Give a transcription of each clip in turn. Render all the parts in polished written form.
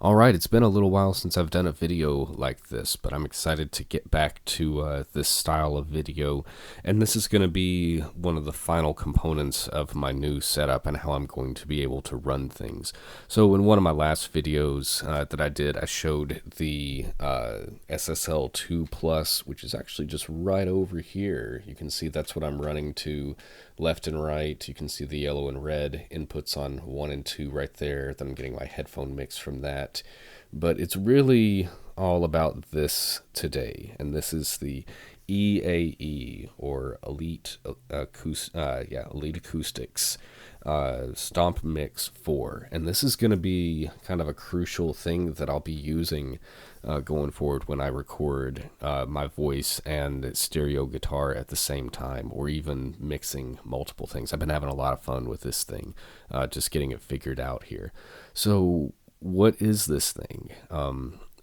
Alright, it's been a little while since I've done a video like this, but I'm excited to get back to this style of video, and this is going to be one of the final components of my new setup and how I'm going to be able to run things. So in one of my last videos that I did, I showed the SSL2 Plus, which is actually just right over here. You can see that's what I'm running to left and right. You can see the yellow and red inputs on 1 and 2 right there. Then I'm getting my headphone mix from that. But it's really all about this today, and this is the EAE, or Elite Elite Acoustics StompMix 4, and this is going to be kind of a crucial thing that I'll be using going forward when I record my voice and stereo guitar at the same time, or even mixing multiple things. I've been having a lot of fun with this thing, just getting it figured out here. So what is this thing?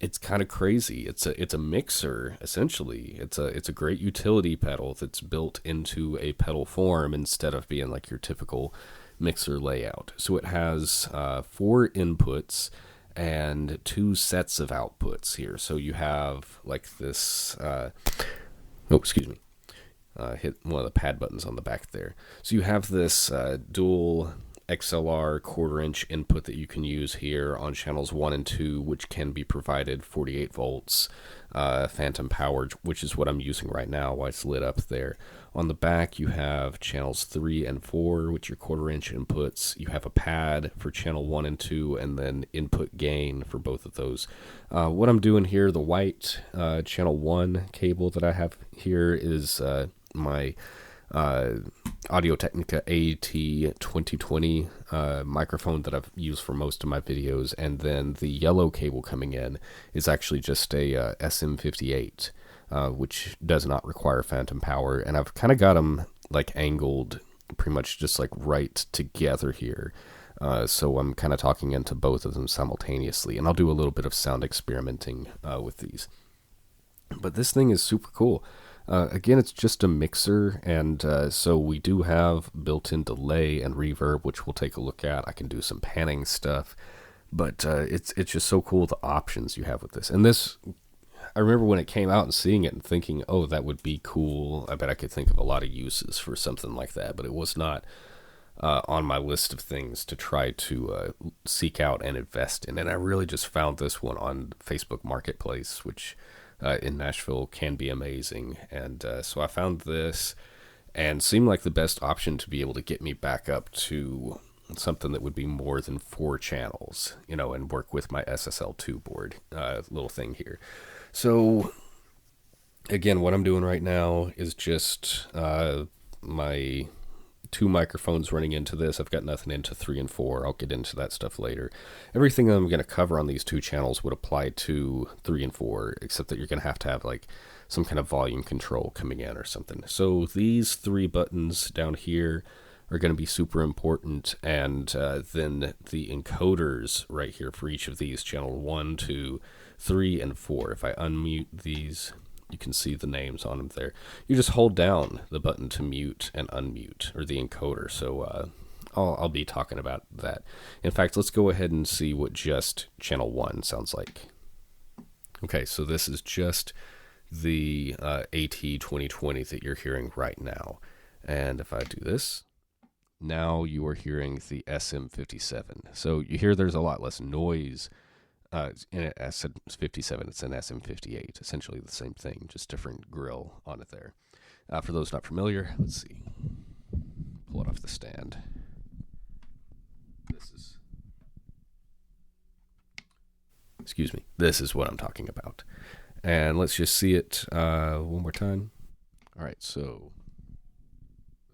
It's kind of crazy. It's a mixer, essentially. It's a great utility pedal that's built into a pedal form instead of being like your typical mixer layout. So it has 4 inputs and 2 sets of outputs here. So you have like this hit one of the pad buttons on the back there. So you have this dual XLR 1/4 inch input that you can use here on channels 1 and 2, which can be provided 48 volts phantom power, which is what I'm using right now, why it's lit up there. On the back you have channels 3 and 4, which are 1/4 inch inputs. You have a pad for channel 1 and 2, and then input gain for both of those. What I'm doing here, the white channel 1 cable that I have here is my Audio-Technica AT2020 microphone that I've used for most of my videos, and then the yellow cable coming in is actually just a SM58, which does not require phantom power, and I've kind of got them like angled pretty much just like right together here. So I'm kind of talking into both of them simultaneously, and I'll do a little bit of sound experimenting with these. But this thing is super cool. Again, it's just a mixer, and so we do have built-in delay and reverb, which we'll take a look at. I can do some panning stuff, but it's just so cool, the options you have with this. And this, I remember when it came out and seeing it and thinking, oh, that would be cool. I bet I could think of a lot of uses for something like that, but it was not on my list of things to try to seek out and invest in. And I really just found this one on Facebook Marketplace, which in Nashville can be amazing, and so I found this and seemed like the best option to be able to get me back up to something that would be more than 4 channels, and work with my SSL2 board little thing here. So again, what I'm doing right now is just my 2 microphones running into this. I've got nothing into 3 and 4. I'll get into that stuff later. Everything I'm going to cover on these 2 channels would apply to 3 and 4, except that you're going to have like some kind of volume control coming in or something. So these 3 buttons down here are going to be super important, and then the encoders right here for each of these, channel 1, 2, 3, and 4. If I unmute these, you can see the names on them there. You just hold down the button to mute and unmute, or the encoder. So I'll be talking about that. In fact, let's go ahead and see what just channel 1 sounds like. Okay, so this is just the AT2020 that you're hearing right now. And if I do this, now you are hearing the SM57. So you hear there's a lot less noise. In an SM57, it's an SM58, essentially the same thing, just different grill on it there. For those not familiar, let's see. Pull it off the stand. This is what I'm talking about. And let's just see it one more time. All right, so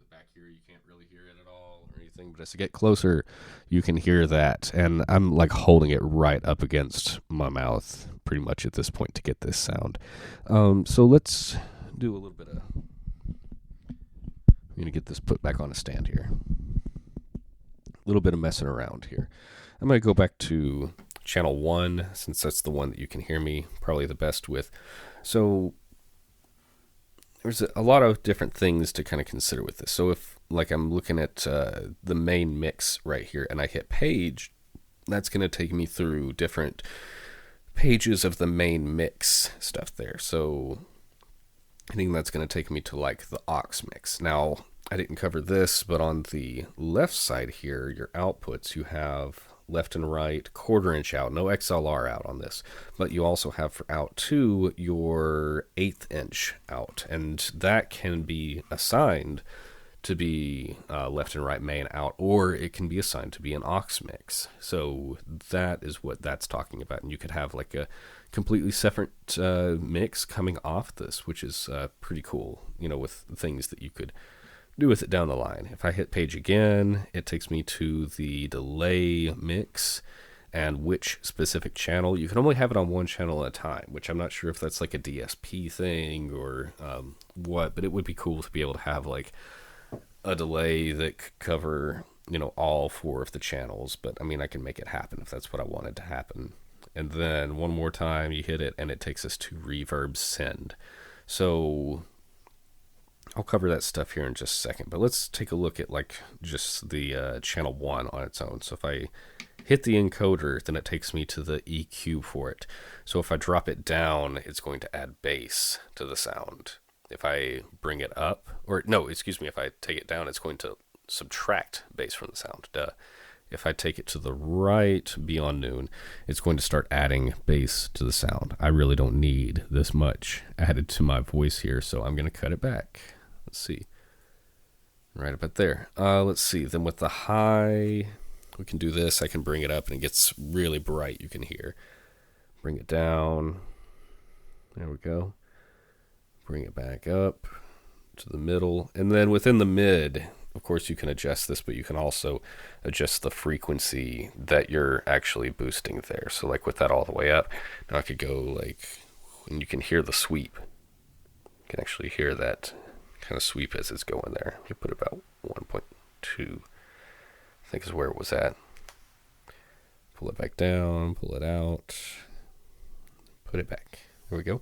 back here you can't really hear it at all or anything, but as you get closer, you can hear that, and I'm like holding it right up against my mouth pretty much at this point to get this sound. So let's do a little bit of, I'm going to get this put back on a stand here. A little bit of messing around here. I'm going to go back to channel 1, since that's the one that you can hear me probably the best with. So there's a lot of different things to kind of consider with this. So if like I'm looking at the main mix right here and I hit page, that's going to take me through different pages of the main mix stuff there. So I think that's going to take me to like the aux mix. Now, I didn't cover this, but on the left side here, your outputs, you have left and right, 1/4 inch out, no XLR out on this, but you also have for out 2 your 1/8 inch out, and that can be assigned to be left and right main out, or it can be assigned to be an aux mix. So that is what that's talking about, and you could have like a completely separate mix coming off this, which is pretty cool, you know, with things that you could do with it down the line. If I hit page again, it takes me to the delay mix and which specific channel. You can only have it on one channel at a time, which I'm not sure if that's like a DSP thing or what, but it would be cool to be able to have like a delay that could cover, you know, all 4 of the channels. But I mean, I can make it happen if that's what I wanted to happen. And then one more time you hit it and it takes us to reverb send. So I'll cover that stuff here in just a second, but let's take a look at like just the channel 1 on its own. So if I hit the encoder, then it takes me to the EQ for it. So if I drop it down, it's going to add bass to the sound. If I bring it up, or no, excuse me, if I take it down, it's going to subtract bass from the sound. Duh. If I take it to the right beyond noon, it's going to start adding bass to the sound. I really don't need this much added to my voice here, so I'm going to cut it back. Let's see. Right about there. Let's see. Then with the high, we can do this. I can bring it up and it gets really bright. You can hear. Bring it down. There we go. Bring it back up to the middle. And then within the mid, of course, you can adjust this, but you can also adjust the frequency that you're actually boosting there. So like with that all the way up, now I could go like, and you can hear the sweep. You can actually hear that kind of sweep as it's going there. You put about 1.2, I think is where it was at. Pull it back down, pull it out, put it back. There we go.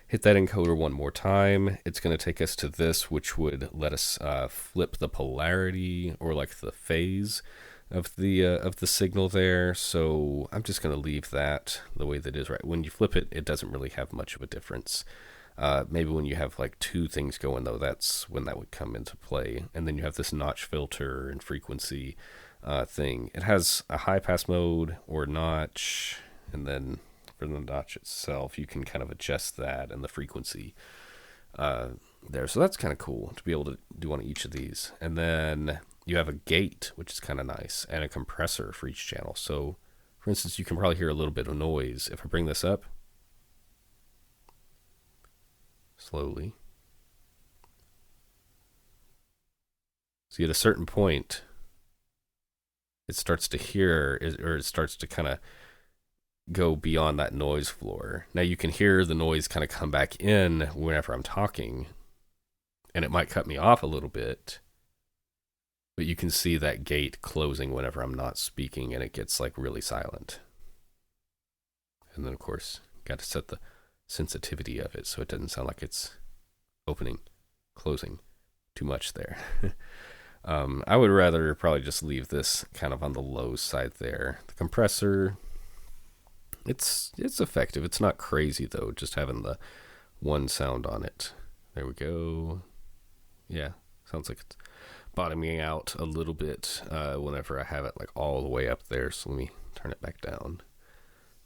Hit that encoder one more time. It's going to take us to this, which would let us flip the polarity or like the phase of the signal there. So I'm just going to leave that the way that it is. Right when you flip it, it doesn't really have much of a difference. Maybe when you have like 2 things going though, that's when that would come into play. And then you have this notch filter and frequency thing. It has a high pass mode or notch, and then for the notch itself, you can kind of adjust that and the frequency there. So that's kind of cool to be able to do on each of these. And then you have a gate, which is kind of nice, and a compressor for each channel. So for instance, you can probably hear a little bit of noise. If I bring this up slowly, see at a certain point, it starts to hear, or it starts to kind of go beyond that noise floor. Now you can hear the noise kind of come back in whenever I'm talking, and it might cut me off a little bit, but you can see that gate closing whenever I'm not speaking, and it gets like really silent. And then of course, got to set the sensitivity of it so it doesn't sound like it's opening, closing too much there. I would rather probably just leave this kind of on the low side there. The compressor, it's effective. It's not crazy though, just having the one sound on it. There we go. Yeah, sounds like it's bottoming out a little bit whenever I have it like all the way up there. So let me turn it back down.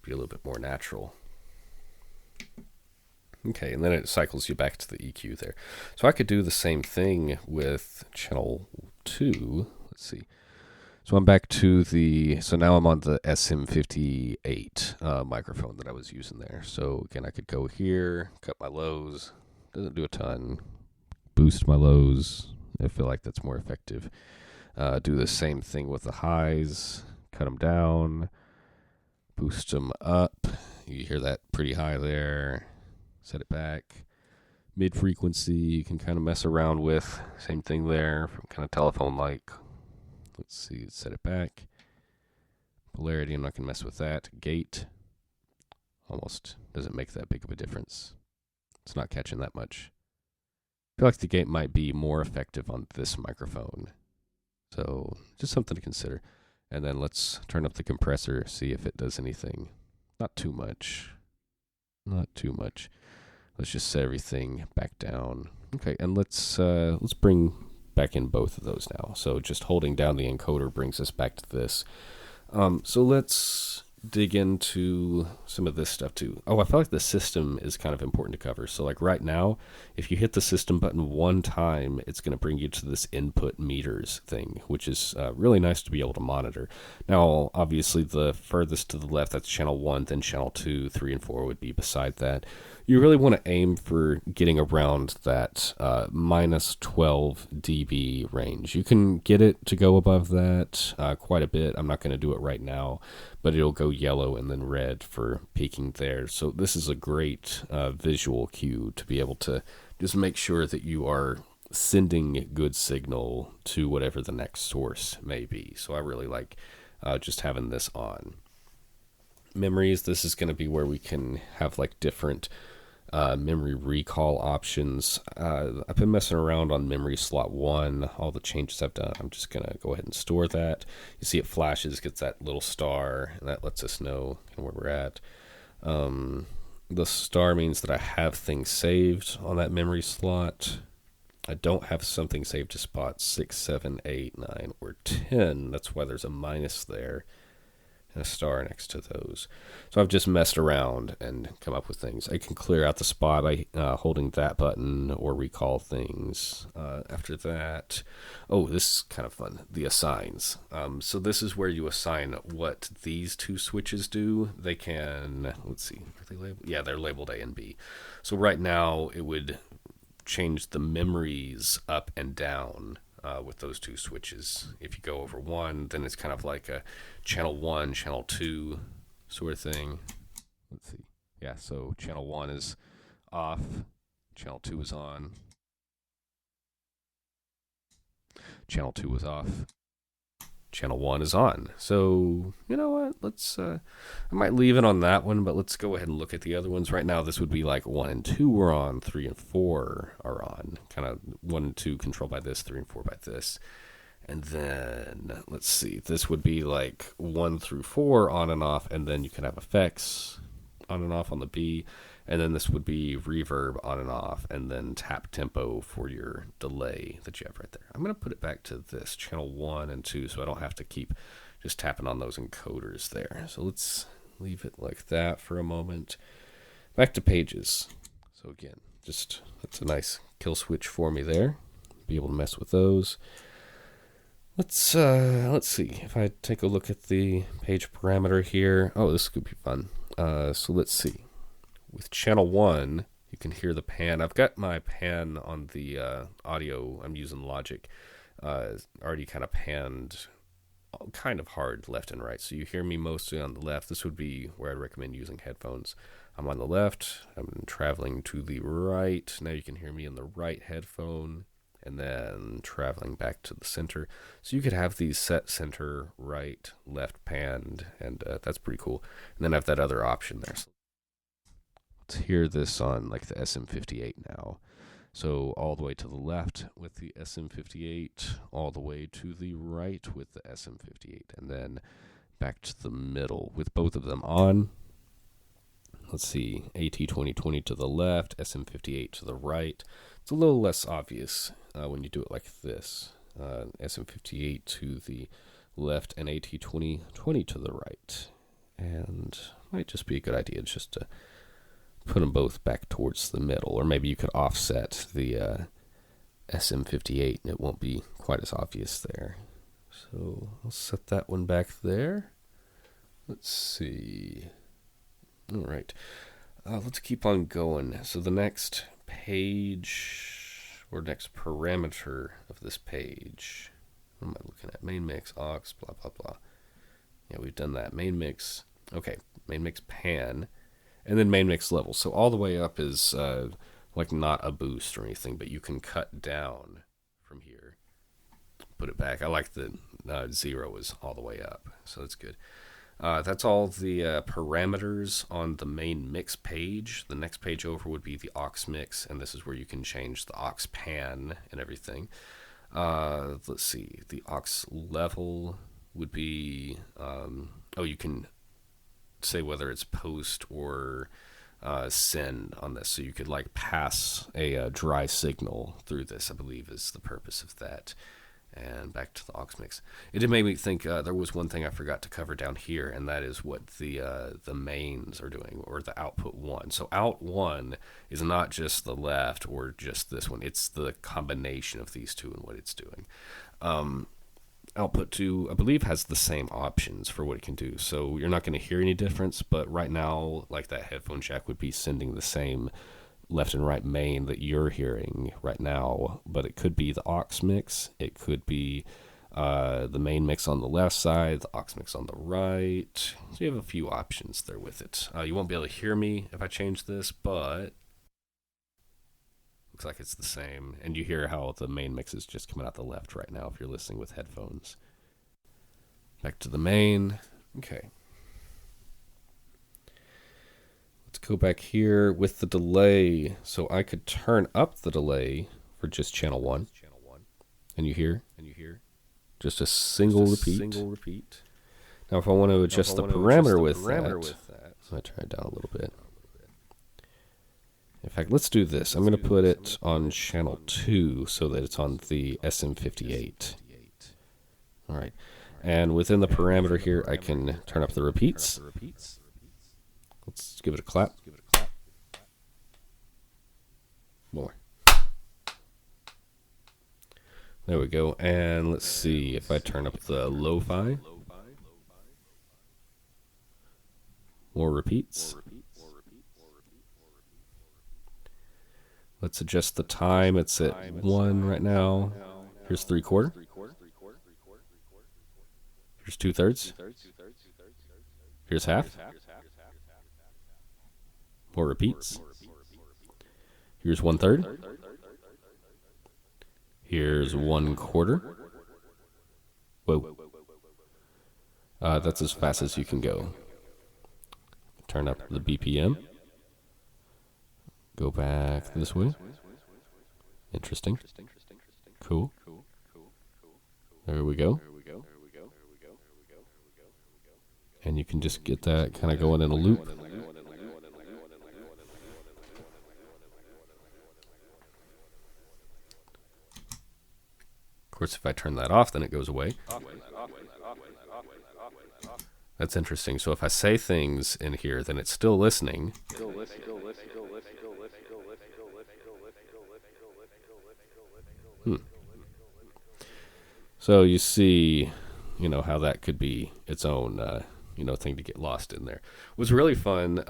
Be a little bit more natural. Okay, and then it cycles you back to the EQ there. So I could do the same thing with channel 2. Let's see. So I'm back to so now I'm on the SM58 microphone that I was using there. So again, I could go here, cut my lows. Doesn't do a ton. Boost my lows. I feel like that's more effective. Do the same thing with the highs. Cut them down. Boost them up. You hear that pretty high there. Set it back. Mid frequency you can kind of mess around with. Same thing there, from kind of telephone-like. Let's see, set it back. Polarity, I'm not going to mess with that. Gate, almost doesn't make that big of a difference. It's not catching that much. I feel like the gate might be more effective on this microphone. So just something to consider. And then let's turn up the compressor, see if it does anything. Not too much. Not too much. Let's just set everything back down. Okay, and let's bring back in both of those now. So just holding down the encoder brings us back to this. So let's dig into some of this stuff too. Oh, I feel like the system is kind of important to cover. So like right now, if you hit the system button one time, it's going to bring you to this input meters thing, which is really nice to be able to monitor. Now, obviously the furthest to the left, that's channel 1, then channel 2, 3, and 4 would be beside that. You really want to aim for getting around that minus 12 dB range. You can get it to go above that quite a bit. I'm not going to do it right now, but it'll go yellow and then red for peaking there. So this is a great visual cue to be able to just make sure that you are sending good signal to whatever the next source may be. So I really like just having this on. Memories, this is going to be where we can have like different memory recall options. I've been messing around on memory slot 1. All the changes I've done, I'm just gonna go ahead and store that. You see it flashes, gets that little star, and that lets us know where we're at. The star means that I have things saved on that memory slot. I don't have something saved to spot 6, 7, 8, 9, or 10. That's why there's a minus there. A star next to those. So I've just messed around and come up with things. I can clear out the spot by holding that button or recall things. After that, oh, this is kind of fun. The assigns. So this is where you assign what these two switches do. They can, let's see, are they labeled? Yeah, they're labeled A and B. So right now it would change the memories up and down with those two switches. If you go over one, then it's kind of like a channel 1, channel 2 sort of thing. Let's see. Yeah, so channel 1 is off, channel 2 is on, channel 2 is off, channel 1 is on. So, you know what? Let's, I might leave it on that one, but let's go ahead and look at the other ones. Right now, this would be like 1 and 2 are on, 3 and 4 are on. Kind of 1 and 2 controlled by this, 3 and 4 by this. And then, let's see, this would be like 1 through 4 on and off, and then you can have effects on and off on the B. And then this would be reverb on and off, and then tap tempo for your delay that you have right there. I'm going to put it back to this, channel 1 and 2, so I don't have to keep just tapping on those encoders there. So let's leave it like that for a moment. Back to pages. So again, just that's a nice kill switch for me there. Be able to mess with those. Let's see. If I take a look at the page parameter here. Oh, this could be fun. So let's see. With channel 1, you can hear the pan. I've got my pan on the audio. I'm using Logic. Already kind of panned kind of hard left and right. So you hear me mostly on the left. This would be where I'd recommend using headphones. I'm on the left. I'm traveling to the right. Now you can hear me in the right headphone. And then traveling back to the center. So you could have these set center, right, left panned. And that's pretty cool. And then I have that other option there. So let's hear this on like the SM58 now. So all the way to the left with the SM58, all the way to the right with the SM58, and then back to the middle with both of them on. Let's see, AT2020 to the left, SM58 to the right. It's a little less obvious when you do it like this. SM58 to the left and AT2020 to the right. And might just be a good idea just to put them both back towards the middle, or maybe you could offset the SM58 and it won't be quite as obvious there. So I'll set that one back there. Let's see. All right, let's keep on going. So the next page, or next parameter of this page, what am I looking at? Main mix, aux, blah, blah, blah. Yeah, we've done that. Main mix, okay, main mix pan, and then main mix level. So all the way up is like not a boost or anything, but you can cut down from here. Put it back. I like the 0 is all the way up, so that's good. That's all the parameters on the main mix page. The next page over would be the aux mix, and this is where you can change the aux pan and everything. Let's see, the aux level would be, you can say whether it's post or send on this. So you could like pass a dry signal through this, I believe is the purpose of that. And back to the aux mix. It did make me think there was one thing I forgot to cover down here, and that is what the mains are doing, or the output one. So out one is not just the left or just this one. It's the combination of these two and what it's doing. Output 2, I believe, has the same options for what it can do. So you're not going to hear any difference, but right now, like that headphone jack would be sending the same left and right main that you're hearing right now, but it could be the aux mix, it could be the main mix on the left side, the aux mix on the right. So you have a few options there with it. You won't be able to hear me if I change this, but looks like it's the same. And you hear how the main mix is just coming out the left right now if you're listening with headphones. Back to the main. Okay. Let's go back here with the delay. So I could turn up the delay for just channel 1. And you hear just a single repeat. Now if I want to adjust the parameter with that, so I turn it down a little bit. In fact, let's do this. I'm going to put it on channel 2 so that it's on the SM58. All right. And within the parameter here, I can turn up the repeats. Let's give it a clap. More. There we go. And let's see if I turn up the lo-fi. More repeats. Let's adjust the time. It's at 1 right now. Here's 3/4. Here's 2/3. Here's half. More repeats. Here's 1/3. Here's 1/4. Whoa. That's as fast as you can go. Turn up the BPM. Go back this way. Interesting. Cool. There we go. And you can just get that kind of going in a loop. Of course, if I turn that off, then it goes away. That's interesting. So if I say things in here, then it's still listening. So you see, how that could be its own, thing to get lost in there. What's really fun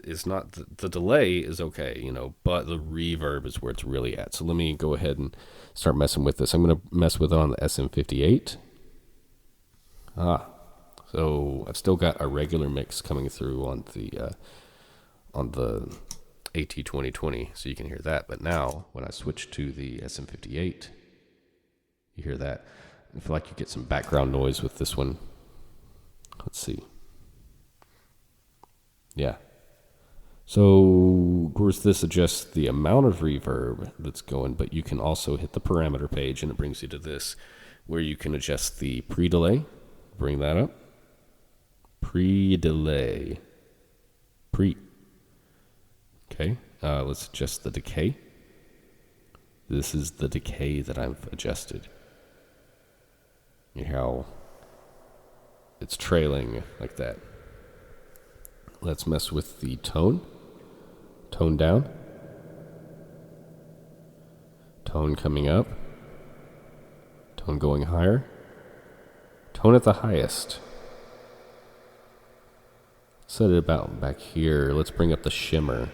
is not the delay is okay, but the reverb is where it's really at. So let me go ahead and start messing with this. I'm going to mess with it on the SM58. So I've still got a regular mix coming through on the AT2020, so you can hear that. But now, when I switch to the SM58, you hear that. I feel like you get some background noise with this one. Let's see. Yeah. So, of course, this adjusts the amount of reverb that's going, but you can also hit the parameter page, and it brings you to this, where you can adjust the pre-delay. Bring that up. Pre-delay. Pre. Okay. Let's adjust the decay. This is the decay that I've adjusted. You hear how it's trailing like that. Let's mess with the tone. Tone down. Tone coming up. Tone going higher. Tone at the highest. Set it about back here. Let's bring up the shimmer.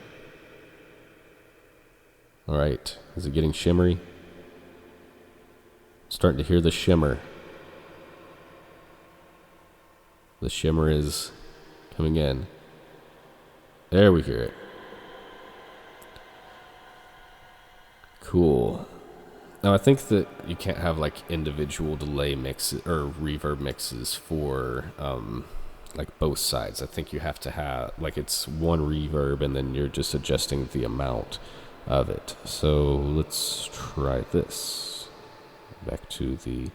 Alright, is it getting shimmery? Starting to hear the shimmer. The shimmer is coming in. There we hear it. Cool. Now I think that you can't have like individual delay mixes or reverb mixes for like both sides. I think you have to have like it's one reverb and then you're just adjusting the amount of it. So let's try this. Back to the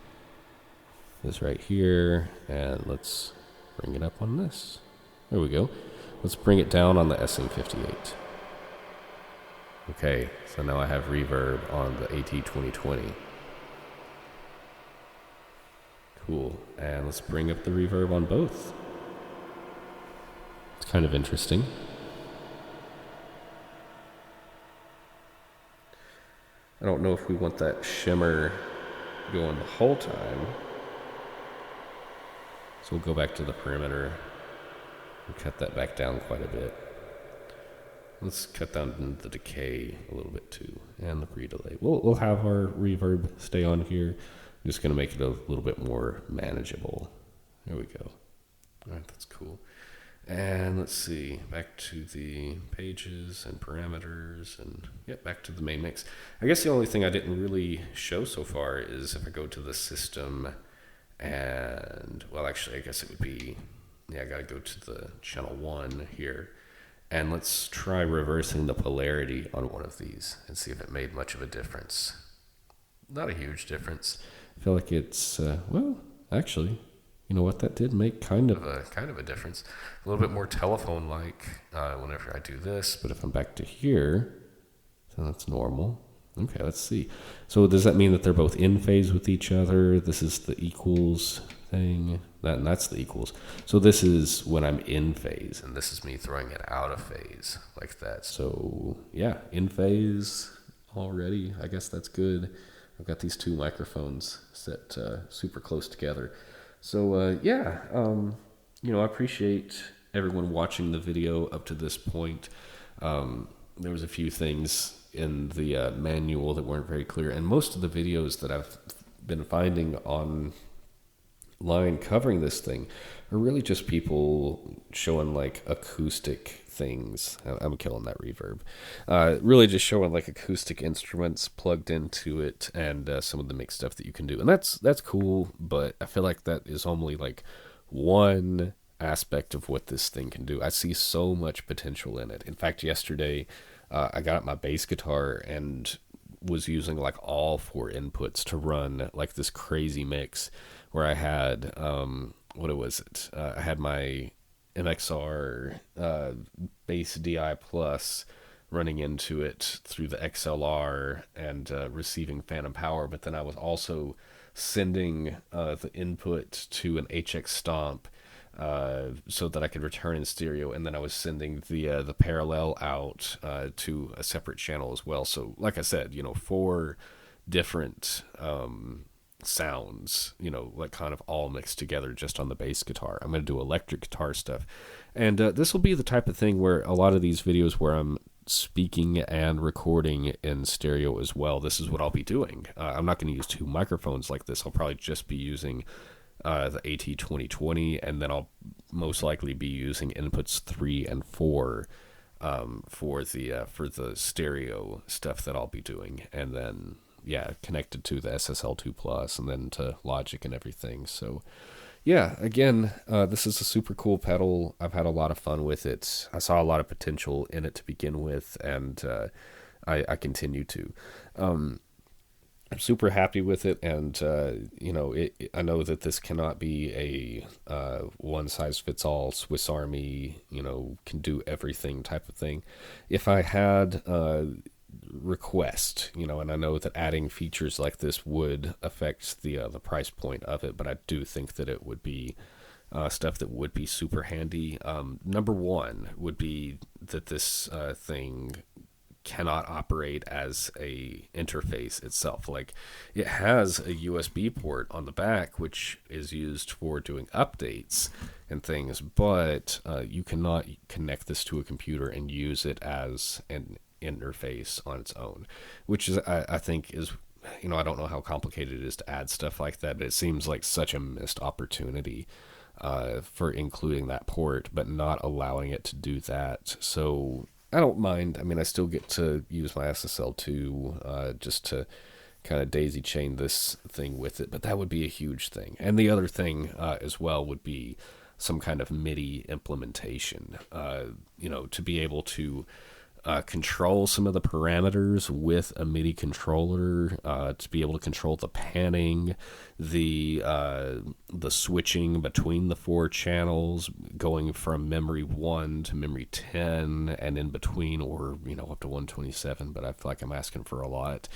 is right here, and let's bring it up on this. There we go. Let's bring it down on the SM58. Okay, so now I have reverb on the AT2020. Cool, and let's bring up the reverb on both. It's kind of interesting. I don't know if we want that shimmer going the whole time. So we'll go back to the perimeter and cut that back down quite a bit. Let's cut down the decay a little bit too, and the pre-delay. We'll have our reverb stay on here. I'm just going to make it a little bit more manageable. There we go. All right, that's cool. And let's see, back to the pages and parameters, and back to the main mix. I guess the only thing I didn't really show so far is if I go to the system and, well, actually, I guess it would be, I got to go to the channel 1 here. And let's try reversing the polarity on one of these and see if it made much of a difference. Not a huge difference. I feel like it's, well, actually, you know what, that did make kind of a difference. A little bit more telephone-like whenever I do this, but if I'm back to here, so that's normal. Okay, let's see. So does that mean that they're both in phase with each other? This is the equals thing, and that's the equals. So this is when I'm in phase, and this is me throwing it out of phase like that. So yeah, in phase already. I guess that's good. I've got these two microphones set super close together. So I appreciate everyone watching the video up to this point. There was a few things in the manual that weren't very clear, and most of the videos that I've been finding online covering this thing are really just people showing like acoustic things. I'm killing that reverb. Really just showing like acoustic instruments plugged into it, and some of the mix stuff that you can do, and that's cool. But I feel like that is only like one aspect of what this thing can do. I see so much potential in it. In fact, yesterday I got my bass guitar and was using like all 4 inputs to run like this crazy mix where I had I had my MXR bass DI plus running into it through the XLR and receiving phantom power, but then I was also sending the input to an HX Stomp so that I could return in stereo, and then I was sending the parallel out to a separate channel as well. So like I said, 4 different sounds, like kind of all mixed together just on the bass guitar. I'm going to do electric guitar stuff, and this will be the type of thing where a lot of these videos where I'm speaking and recording in stereo as well, this is what I'll be doing. I'm not going to use 2 microphones like this. I'll probably just be using the AT2020, and then I'll most likely be using inputs 3 and 4 for the stereo stuff that I'll be doing, and then connected to the SSL2 Plus and then to Logic and everything. So again, this is a super cool pedal. I've had a lot of fun with it. I saw a lot of potential in it to begin with, and I continue to. I'm super happy with it, and I know that this cannot be a one-size-fits-all Swiss Army, can do everything type of thing. If I had request, and I know that adding features like this would affect the price point of it, but I do think that it would be stuff that would be super handy. Number one would be that this thing cannot operate as a interface itself. Like, it has a USB port on the back, which is used for doing updates and things, but you cannot connect this to a computer and use it as an interface on its own, which is, I think is, I don't know how complicated it is to add stuff like that, but it seems like such a missed opportunity for including that port, but not allowing it to do that. So I don't mind. I mean, I still get to use my SSL2 just to kind of daisy chain this thing with it, but that would be a huge thing. And the other thing as well would be some kind of MIDI implementation, to be able to control some of the parameters with a MIDI controller, to be able to control the panning, the switching between the 4 channels, going from memory 1 to memory 10, and in between, or up to 127. But I feel like I'm asking for a lot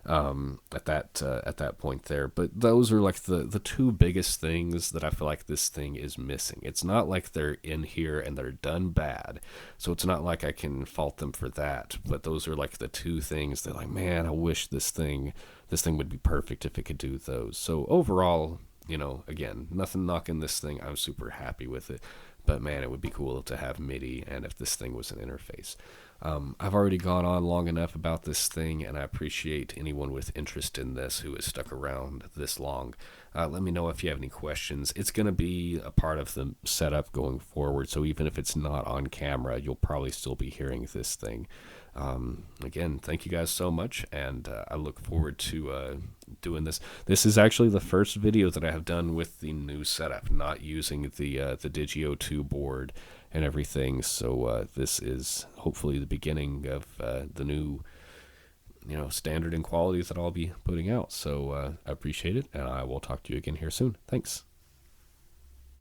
at that point there. But those are like the two biggest things that I feel like this thing is missing. It's not like they're in here and they're done bad, so it's not like I can fault them for that. But those are like the two things that, like, man, I wish this thing would be perfect if it could do those. So overall, again, nothing knocking this thing. I'm super happy with it. But man, it would be cool to have MIDI, and if this thing was an interface. I've already gone on long enough about this thing, and I appreciate anyone with interest in this who has stuck around this long. Let me know if you have any questions. It's going to be a part of the setup going forward, so even if it's not on camera, you'll probably still be hearing this thing. Again, thank you guys so much, and I look forward to doing this. This is actually the first video that I have done with the new setup, not using the Digio 2 board and everything. So this is hopefully the beginning of the new standard and quality that I'll be putting out. So I appreciate it, and I will talk to you again here soon. Thanks.